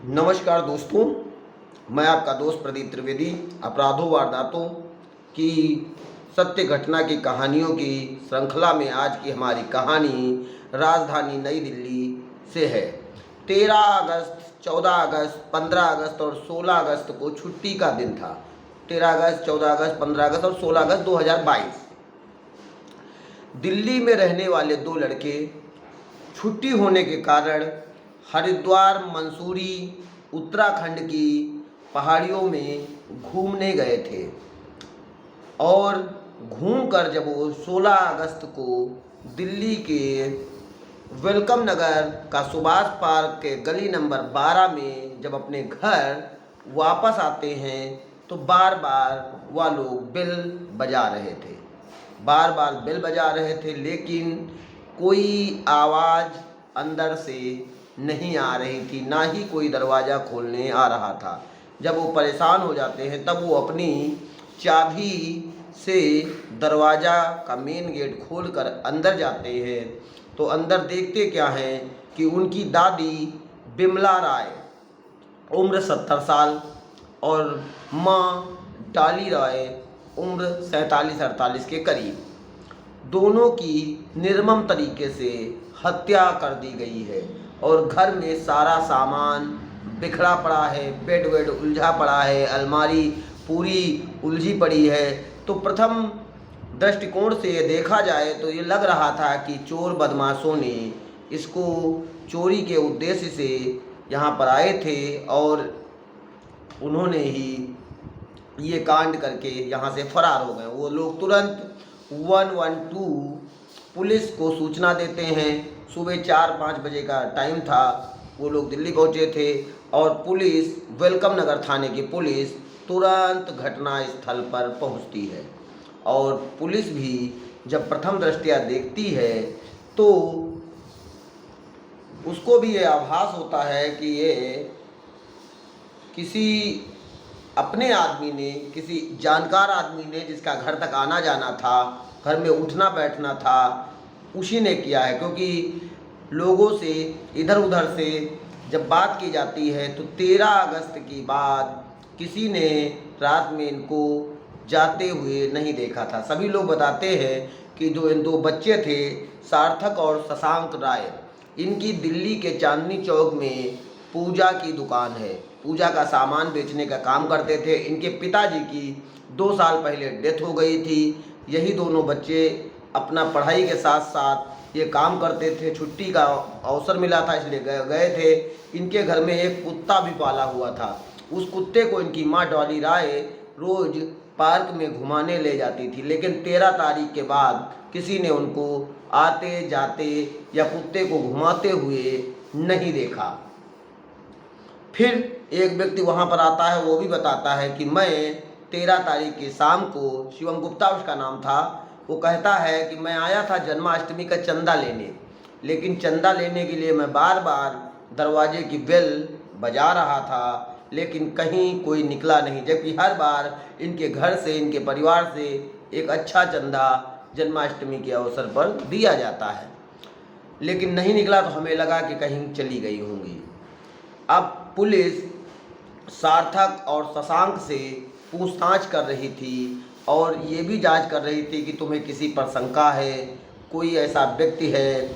नमस्कार दोस्तों, मैं आपका दोस्त प्रदीप त्रिवेदी। अपराधों वारदातों की सत्य घटना की कहानियों की श्रृंखला में आज की हमारी कहानी राजधानी नई दिल्ली से है। 13 अगस्त, 14 अगस्त, 15 अगस्त और 16 अगस्त को छुट्टी का दिन था। 13 अगस्त, 14 अगस्त, 15 अगस्त और 16 अगस्त 2022। दिल्ली में रहने वाले दो लड़के छुट्टी होने के कारण हरिद्वार, मंसूरी, उत्तराखंड की पहाड़ियों में घूमने गए थे। और घूमकर जब वो 16 अगस्त को दिल्ली के वेलकम नगर का सुभाष पार्क के गली नंबर 12 में जब अपने घर वापस आते हैं तो बार बार वह लोग बेल बजा रहे थे। बार बार बेल बजा रहे थे, लेकिन कोई आवाज़ अंदर से नहीं आ रही थी, ना ही कोई दरवाज़ा खोलने आ रहा था। जब वो परेशान हो जाते हैं तब वो अपनी चाबी से दरवाज़ा का मेन गेट खोलकर अंदर जाते हैं तो अंदर देखते क्या हैं कि उनकी दादी बिमला राय, उम्र 70 साल, और माँ डाली राय, उम्र 47-48 के करीब, दोनों की निर्मम तरीके से हत्या कर दी गई है। और घर में सारा सामान बिखरा पड़ा है, बेड वेड उलझा पड़ा है, अलमारी पूरी उलझी पड़ी है। तो प्रथम दृष्टिकोण से ये देखा जाए तो ये लग रहा था कि चोर बदमाशों ने इसको चोरी के उद्देश्य से यहाँ पर आए थे और उन्होंने ही ये कांड करके यहाँ से फरार हो गए। वो लोग तुरंत 112 पुलिस को सूचना देते हैं। सुबह 4-5 बजे का टाइम था, वो लोग दिल्ली पहुँचे थे और पुलिस, वेलकम नगर थाने की पुलिस तुरंत घटना स्थल पर पहुँचती है। और पुलिस भी जब प्रथम दृष्टया देखती है तो उसको भी ये आभास होता है कि ये किसी अपने आदमी ने, किसी जानकार आदमी ने, जिसका घर तक आना जाना था, घर में उठना बैठना था, उसी ने किया है। क्योंकि लोगों से इधर उधर से जब बात की जाती है तो 13 अगस्त की बात किसी ने रात में इनको जाते हुए नहीं देखा था। सभी लोग बताते हैं कि जो इन दो बच्चे थे, सार्थक और शशांक राय, इनकी दिल्ली के चांदनी चौक में पूजा की दुकान है, पूजा का सामान बेचने का काम करते थे। इनके पिताजी की 2 साल पहले डेथ हो गई थी। यही दोनों बच्चे अपना पढ़ाई के साथ साथ ये काम करते थे। छुट्टी का अवसर मिला था इसलिए गए थे। इनके घर में एक कुत्ता भी पाला हुआ था। उस कुत्ते को इनकी माँ डॉली राय रोज़ पार्क में घुमाने ले जाती थी, लेकिन 13 तारीख के बाद किसी ने उनको आते जाते या कुत्ते को घुमाते हुए नहीं देखा। फिर एक व्यक्ति वहाँ पर आता है, वो भी बताता है कि मैं 13 तारीख की शाम को, शिवम गुप्ता उसका नाम था, वो कहता है कि मैं आया था जन्माष्टमी का चंदा लेने, लेकिन चंदा लेने के लिए मैं बार बार दरवाजे की बेल बजा रहा था, लेकिन कहीं कोई निकला नहीं। जबकि हर बार इनके घर से, इनके परिवार से एक अच्छा चंदा जन्माष्टमी के अवसर पर दिया जाता है, लेकिन नहीं निकला। तो हमें लगा कि कहीं चली गई होंगी। अब पुलिस सार्थक और शशांक से पूछताछ कर रही थी और ये भी जांच कर रही थी कि तुम्हें किसी पर शंका है, कोई ऐसा व्यक्ति है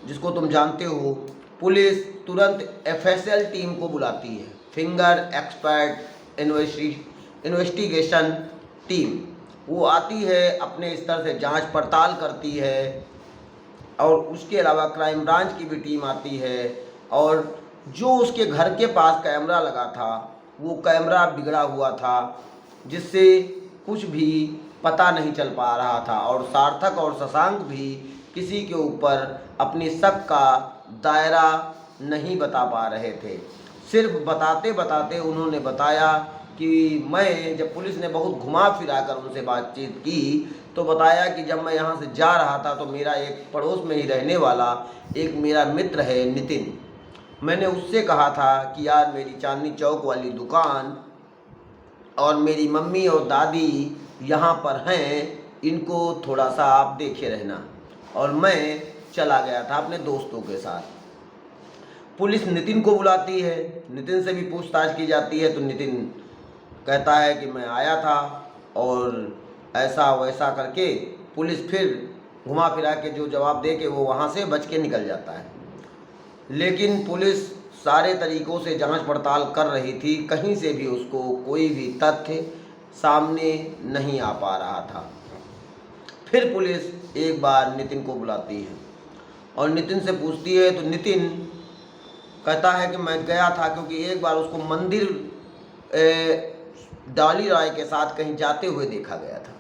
जिसको तुम जानते हो। पुलिस तुरंत FSL टीम को बुलाती है, फिंगर एक्सपर्ट इन्वेस्टिगेशन टीम। वो आती है, अपने स्तर से जांच पड़ताल करती है, और उसके अलावा क्राइम ब्रांच की भी टीम आती है। और जो उसके घर के पास कैमरा लगा था, वो कैमरा बिगड़ा हुआ था, जिससे कुछ भी पता नहीं चल पा रहा था। और सार्थक और शशांक भी किसी के ऊपर अपनी शक का दायरा नहीं बता पा रहे थे। सिर्फ बताते बताते उन्होंने बताया कि मैं, जब पुलिस ने बहुत घुमा फिरा कर उनसे बातचीत की तो बताया कि जब मैं यहाँ से जा रहा था तो मेरा एक पड़ोस में ही रहने वाला एक मेरा मित्र है नितिन, मैंने उससे कहा था कि यार मेरी चांदनी चौक वाली दुकान और मेरी मम्मी और दादी यहाँ पर हैं, इनको थोड़ा सा आप देखे रहना। और मैं चला गया था अपने दोस्तों के साथ। पुलिस नितिन को बुलाती है, नितिन से भी पूछताछ की जाती है। तो नितिन कहता है कि मैं आया था और ऐसा वैसा करके पुलिस फिर घुमा फिरा के जो जवाब दे के वो वहाँ से बच के निकल जाता है। लेकिन पुलिस सारे तरीक़ों से जांच पड़ताल कर रही थी, कहीं से भी उसको कोई भी तथ्य सामने नहीं आ पा रहा था। फिर पुलिस एक बार नितिन को बुलाती है और नितिन से पूछती है। तो नितिन कहता है कि मैं गया था, क्योंकि एक बार उसको मंदिर डॉली राय के साथ कहीं जाते हुए देखा गया था।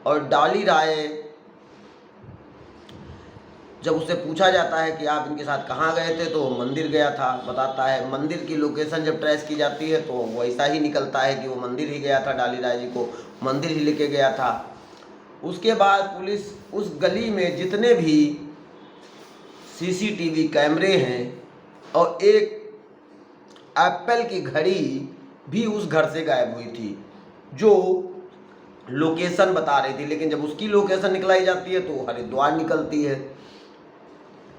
और डॉली राय, जब उससे पूछा जाता है कि आप इनके साथ कहाँ गए थे, तो वो मंदिर गया था बताता है। मंदिर की लोकेशन जब ट्रेस की जाती है तो वैसा ही निकलता है कि वो मंदिर ही गया था, डॉली राय जी को मंदिर ही लेके गया था। उसके बाद पुलिस उस गली में जितने भी सीसीटीवी कैमरे हैं और एक एप्पल की घड़ी भी उस घर से गायब हुई थी, जो लोकेशन बता रही थी। लेकिन जब उसकी लोकेशन निकलाई जाती है तो हरिद्वार निकलती है।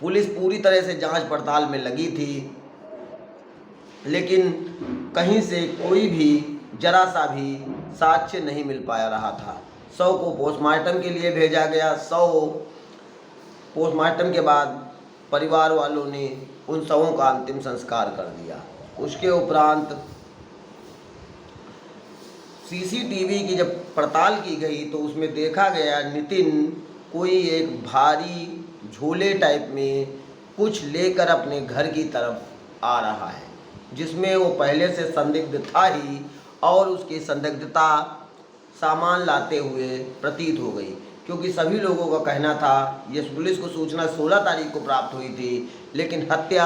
पुलिस पूरी तरह से जांच पड़ताल में लगी थी, लेकिन कहीं से कोई भी जरा सा भी साक्ष्य नहीं मिल पाया रहा था। शव को पोस्टमार्टम के लिए भेजा गया। पोस्टमार्टम के बाद परिवार वालों ने उन शवों का अंतिम संस्कार कर दिया। उसके उपरांत सीसीटीवी की जब पड़ताल की गई तो उसमें देखा गया नितिन कोई एक भारी झोले टाइप में कुछ लेकर अपने घर की तरफ आ रहा है, जिसमें वो पहले से संदिग्ध था ही, और उसकी संदिग्धता सामान लाते हुए प्रतीत हो गई। क्योंकि सभी लोगों का कहना था, ये पुलिस को सूचना 16 तारीख को प्राप्त हुई थी, लेकिन हत्या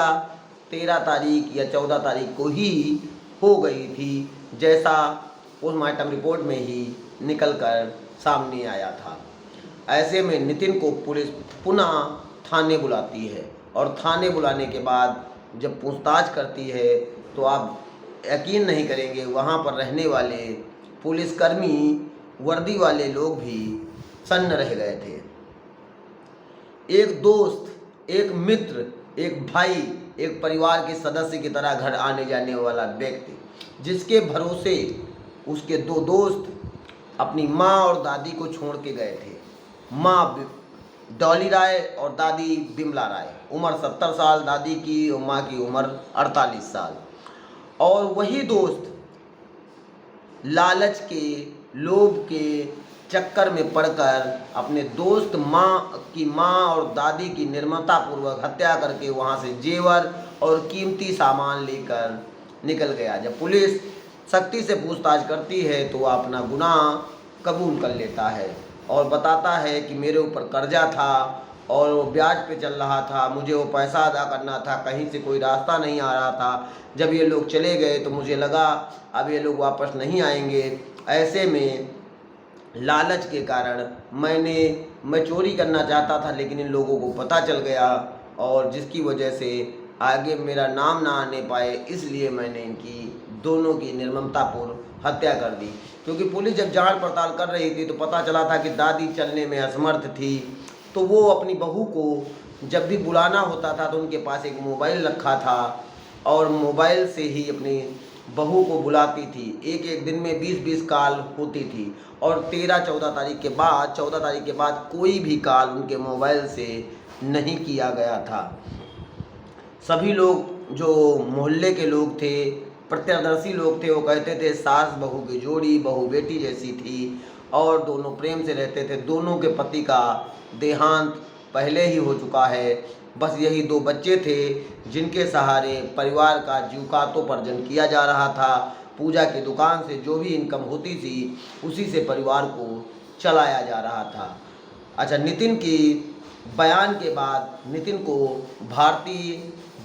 13 तारीख या 14 तारीख को ही हो गई थी, जैसा पोस्टमार्टम रिपोर्ट में ही निकलकर सामने आया था। ऐसे में नितिन को पुलिस पुनः थाने बुलाती है और थाने बुलाने के बाद जब पूछताछ करती है तो आप यकीन नहीं करेंगे, वहाँ पर रहने वाले पुलिसकर्मी वर्दी वाले लोग भी सन्न रह गए थे। एक दोस्त, एक मित्र, एक भाई, एक परिवार के सदस्य की तरह घर आने जाने वाला व्यक्ति, जिसके भरोसे उसके दो दोस्त अपनी माँ और दादी को छोड़ के गए थे। माँ डॉली राय और दादी बिमला राय, उम्र 70 साल दादी की और माँ की उम्र 48 साल। और वही दोस्त लालच के, लोभ के चक्कर में पड़कर अपने दोस्त माँ और दादी की निर्ममतापूर्वक हत्या करके वहाँ से जेवर और कीमती सामान लेकर निकल गया। जब पुलिस सख्ती से पूछताछ करती है तो वह अपना गुनाह कबूल कर लेता है और बताता है कि मेरे ऊपर कर्जा था और वो ब्याज पे चल रहा था, मुझे वो पैसा अदा करना था, कहीं से कोई रास्ता नहीं आ रहा था। जब ये लोग चले गए तो मुझे लगा अब ये लोग वापस नहीं आएंगे। ऐसे में लालच के कारण मैं चोरी करना चाहता था, लेकिन इन लोगों को पता चल गया और जिसकी वजह से आगे मेरा नाम ना आने पाए, इसलिए मैंने इनकी दोनों की निर्ममतापूर्व हत्या कर दी। क्योंकि पुलिस जब जांच पड़ताल कर रही थी तो पता चला था कि दादी चलने में असमर्थ थी, तो वो अपनी बहू को जब भी बुलाना होता था तो उनके पास एक मोबाइल रखा था और मोबाइल से ही अपनी बहू को बुलाती थी। एक दिन में 20-20 कॉल होती थी और 14 तारीख के बाद कोई भी कॉल उनके मोबाइल से नहीं किया गया था। सभी लोग जो मोहल्ले के लोग थे, प्रत्यक्षदर्शी लोग थे, वो कहते थे सास बहू की जोड़ी बहू बेटी जैसी थी और दोनों प्रेम से रहते थे। दोनों के पति का देहांत पहले ही हो चुका है, बस यही 2 बच्चे थे जिनके सहारे परिवार का जीविकोपार्जन किया जा रहा था। पूजा की दुकान से जो भी इनकम होती थी उसी से परिवार को चलाया जा रहा था। अच्छा, नितिन की बयान के बाद नितिन को भारतीय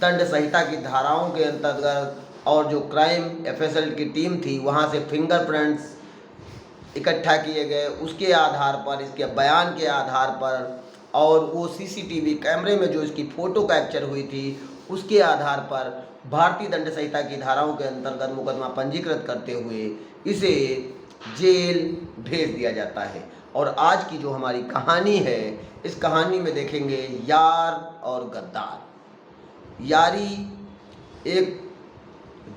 दंड संहिता की धाराओं के अंतर्गत और जो क्राइम एफएसएल की टीम थी वहाँ से फिंगरप्रिंट्स इकट्ठा किए गए। उसके आधार पर, इसके बयान के आधार पर और वो सीसीटीवी कैमरे में जो इसकी फ़ोटो कैप्चर हुई थी उसके आधार पर भारतीय दंड संहिता की धाराओं के अंतर्गत मुकदमा पंजीकृत करते हुए इसे जेल भेज दिया जाता है। और आज की जो हमारी कहानी है, इस कहानी में देखेंगे यार और गद्दार। यारी एक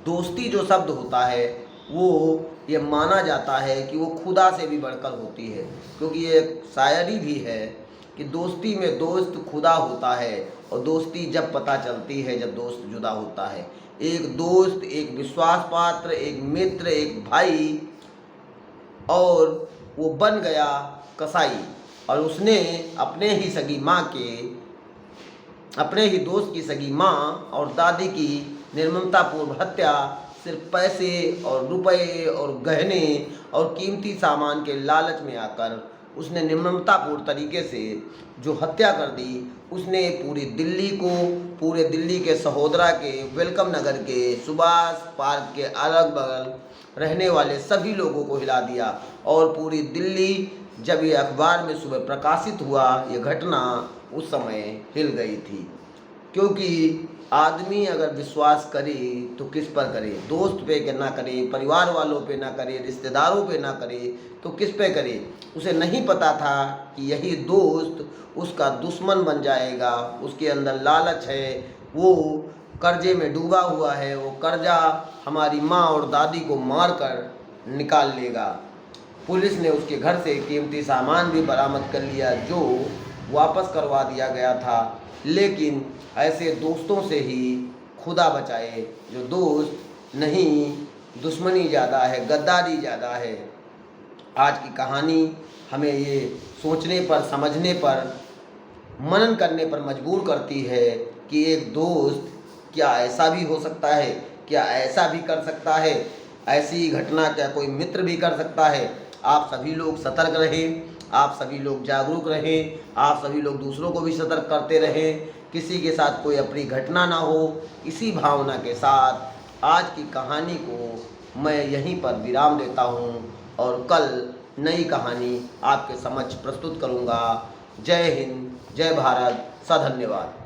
दोस्ती जो शब्द होता है वो ये माना जाता है कि वो खुदा से भी बढ़कर होती है, क्योंकि ये एक शायरी भी है कि दोस्ती में दोस्त खुदा होता है, और दोस्ती जब पता चलती है जब दोस्त जुदा होता है। एक दोस्त, एक विश्वास पात्र, एक मित्र, एक भाई, और वो बन गया कसाई, और उसने अपने ही दोस्त की सगी माँ और दादी की निर्ममतापूर्ण हत्या सिर्फ पैसे और रुपए और गहने और कीमती सामान के लालच में आकर उसने निर्ममतापूर्ण तरीके से जो हत्या कर दी, उसने पूरे दिल्ली के सहोदरा के, वेलकम नगर के, सुभाष पार्क के अगल बगल रहने वाले सभी लोगों को हिला दिया। और पूरी दिल्ली, जब ये अखबार में सुबह प्रकाशित हुआ ये घटना, उस समय हिल गई थी। क्योंकि आदमी अगर विश्वास करे तो किस पर करे? दोस्त पे ना करे, परिवार वालों पे ना करे, रिश्तेदारों पे ना करे, तो किस पे करे? उसे नहीं पता था कि यही दोस्त उसका दुश्मन बन जाएगा। उसके अंदर लालच है, वो कर्जे में डूबा हुआ है, वो कर्जा हमारी माँ और दादी को मार कर निकाल लेगा। पुलिस ने उसके घर से कीमती सामान भी बरामद कर लिया जो वापस करवा दिया गया था। लेकिन ऐसे दोस्तों से ही खुदा बचाए, जो दोस्त नहीं, दुश्मनी ज़्यादा है, गद्दारी ज़्यादा है। आज की कहानी हमें ये सोचने पर, समझने पर, मनन करने पर मजबूर करती है कि एक दोस्त क्या ऐसा भी हो सकता है? क्या ऐसा भी कर सकता है? ऐसी घटना क्या कोई मित्र भी कर सकता है? आप सभी लोग सतर्क रहें, आप सभी लोग जागरूक रहें, आप सभी लोग दूसरों को भी सतर्क करते रहें, किसी के साथ कोई अपनी घटना ना हो। इसी भावना के साथ आज की कहानी को मैं यहीं पर विराम देता हूँ और कल नई कहानी आपके समक्ष प्रस्तुत करूँगा। जय हिंद, जय भारत, सधन्यवाद।